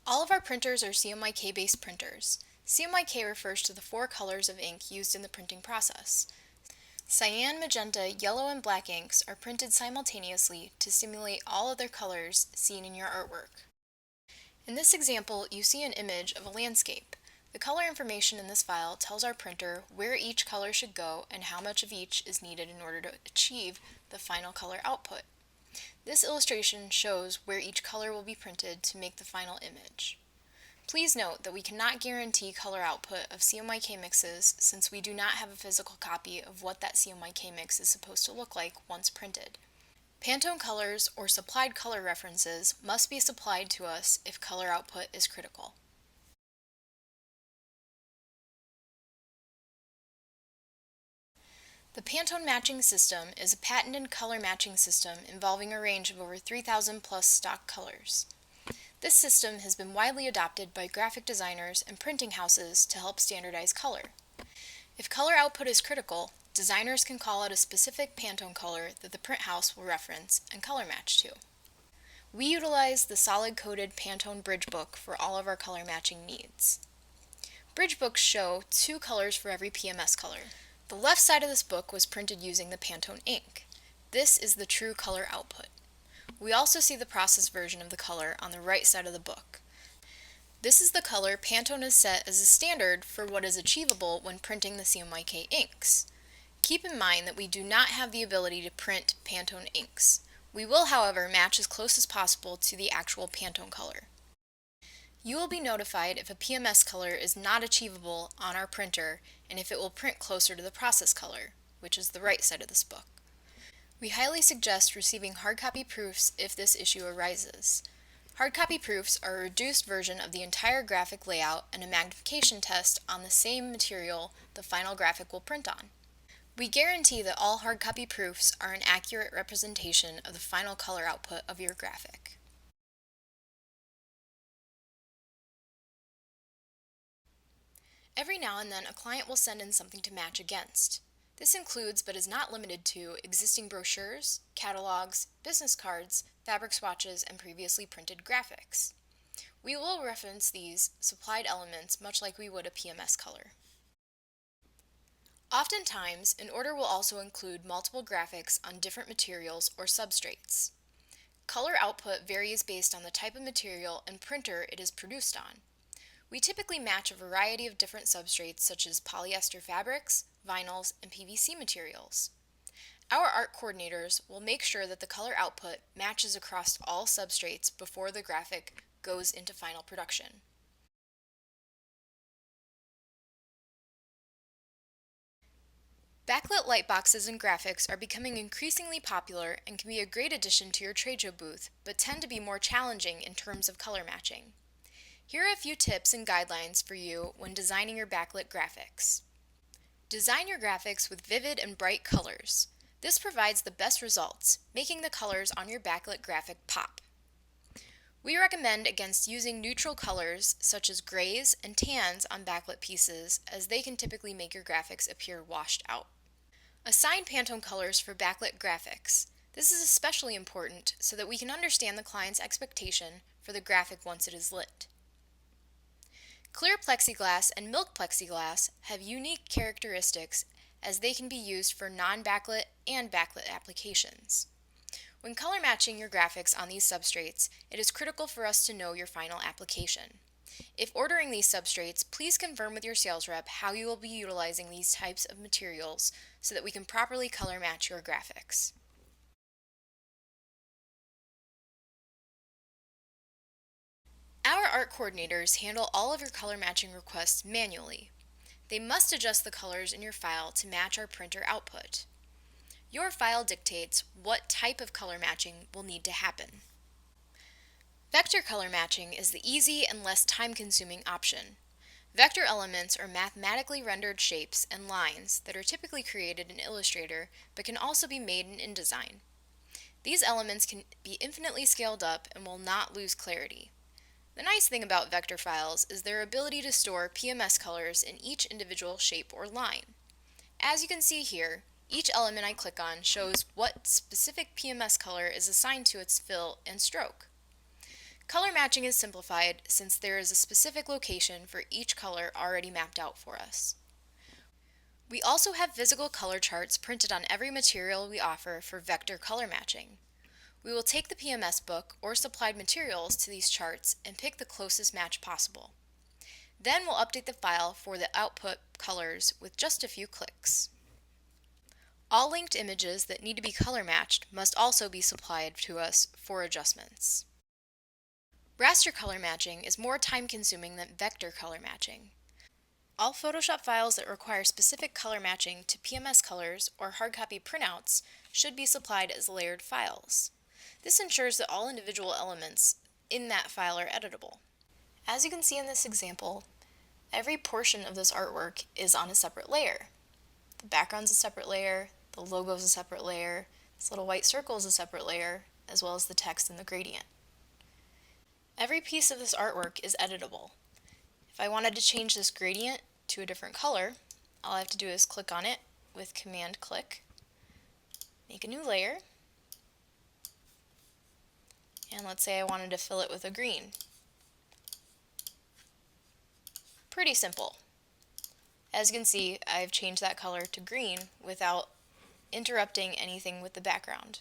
All of our printers are CMYK based printers. CMYK refers to the 4 colors of ink used in the printing process. Cyan, magenta, yellow, and black inks are printed simultaneously to simulate all other colors seen in your artwork. In this example, you see an image of a landscape. The color information in this file tells our printer where each color should go and how much of each is needed in order to achieve the final color output. This illustration shows where each color will be printed to make the final image. Please note that we cannot guarantee color output of CMYK mixes since we do not have a physical copy of what that CMYK mix is supposed to look like once printed. Pantone colors or supplied color references must be supplied to us if color output is critical. The Pantone matching system is a patented color matching system involving a range of over 3,000 plus stock colors. This system has been widely adopted by graphic designers and printing houses to help standardize color. If color output is critical, designers can call out a specific Pantone color that the print house will reference and color match to. We utilize the solid-coded Pantone bridge book for all of our color matching needs. Bridge books show 2 colors for every PMS color. The left side of this book was printed using the Pantone ink. This is the true color output. We also see the process version of the color on the right side of the book. This is the color Pantone has set as a standard for what is achievable when printing the CMYK inks. Keep in mind that we do not have the ability to print Pantone inks. We will, however, match as close as possible to the actual Pantone color. You will be notified if a PMS color is not achievable on our printer and if it will print closer to the process color, which is the right side of this book. We highly suggest receiving hard copy proofs if this issue arises. Hard copy proofs are a reduced version of the entire graphic layout and a magnification test on the same material the final graphic will print on. We guarantee that all hard copy proofs are an accurate representation of the final color output of your graphic. Every now and then, a client will send in something to match against. This includes, but is not limited to, existing brochures, catalogs, business cards, fabric swatches, and previously printed graphics. We will reference these supplied elements much like we would a PMS color. Oftentimes, an order will also include multiple graphics on different materials or substrates. Color output varies based on the type of material and printer it is produced on. We typically match a variety of different substrates such as polyester fabrics, vinyls, and PVC materials. Our art coordinators will make sure that the color output matches across all substrates before the graphic goes into final production. Backlit light boxes and graphics are becoming increasingly popular and can be a great addition to your trade show booth, but tend to be more challenging in terms of color matching. Here are a few tips and guidelines for you when designing your backlit graphics. Design your graphics with vivid and bright colors. This provides the best results, making the colors on your backlit graphic pop. We recommend against using neutral colors such as grays and tans on backlit pieces, as they can typically make your graphics appear washed out. Assign Pantone colors for backlit graphics. This is especially important so that we can understand the client's expectation for the graphic once it is lit. Clear plexiglass and milk plexiglass have unique characteristics as they can be used for non-backlit and backlit applications. When color matching your graphics on these substrates, it is critical for us to know your final application. If ordering these substrates, please confirm with your sales rep how you will be utilizing these types of materials so that we can properly color match your graphics. Our art coordinators handle all of your color matching requests manually. They must adjust the colors in your file to match our printer output. Your file dictates what type of color matching will need to happen. Vector color matching is the easy and less time-consuming option. Vector elements are mathematically rendered shapes and lines that are typically created in Illustrator but can also be made in InDesign. These elements can be infinitely scaled up and will not lose clarity. The nice thing about vector files is their ability to store PMS colors in each individual shape or line. As you can see here, each element I click on shows what specific PMS color is assigned to its fill and stroke. Color matching is simplified since there is a specific location for each color already mapped out for us. We also have physical color charts printed on every material we offer for vector color matching. We will take the PMS book or supplied materials to these charts and pick the closest match possible. Then we'll update the file for the output colors with just a few clicks. All linked images that need to be color matched must also be supplied to us for adjustments. Raster color matching is more time-consuming than vector color matching. All Photoshop files that require specific color matching to PMS colors or hard copy printouts should be supplied as layered files. This ensures that all individual elements in that file are editable. As you can see in this example, every portion of this artwork is on a separate layer. The background's a separate layer, the logo is a separate layer, this little white circle is a separate layer, as well as the text and the gradient. Every piece of this artwork is editable. If I wanted to change this gradient to a different color, all I have to do is click on it with Command click, make a new layer, and let's say I wanted to fill it with a green. Pretty simple. As you can see, I've changed that color to green without interrupting anything with the background.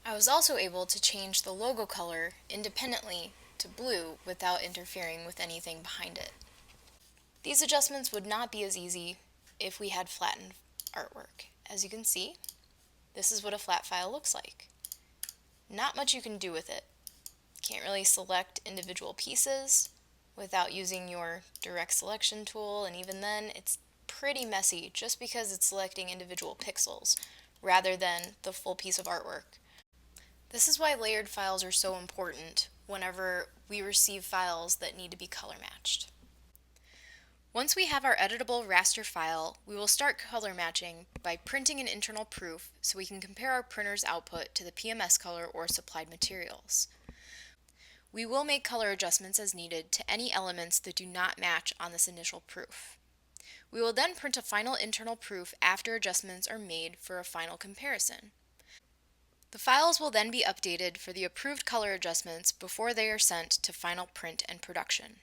I was also able to change the logo color independently to blue without interfering with anything behind it. These adjustments would not be as easy if we had flattened artwork. As you can see, this is what a flat file looks like. Not much you can do with it. Can't really select individual pieces without using your direct selection tool, and even then it's pretty messy just because it's selecting individual pixels rather than the full piece of artwork. This is why layered files are so important whenever we receive files that need to be color matched. Once we have our editable raster file, we will start color matching by printing an internal proof so we can compare our printer's output to the PMS color or supplied materials. We will make color adjustments as needed to any elements that do not match on this initial proof. We will then print a final internal proof after adjustments are made for a final comparison. The files will then be updated for the approved color adjustments before they are sent to final print and production.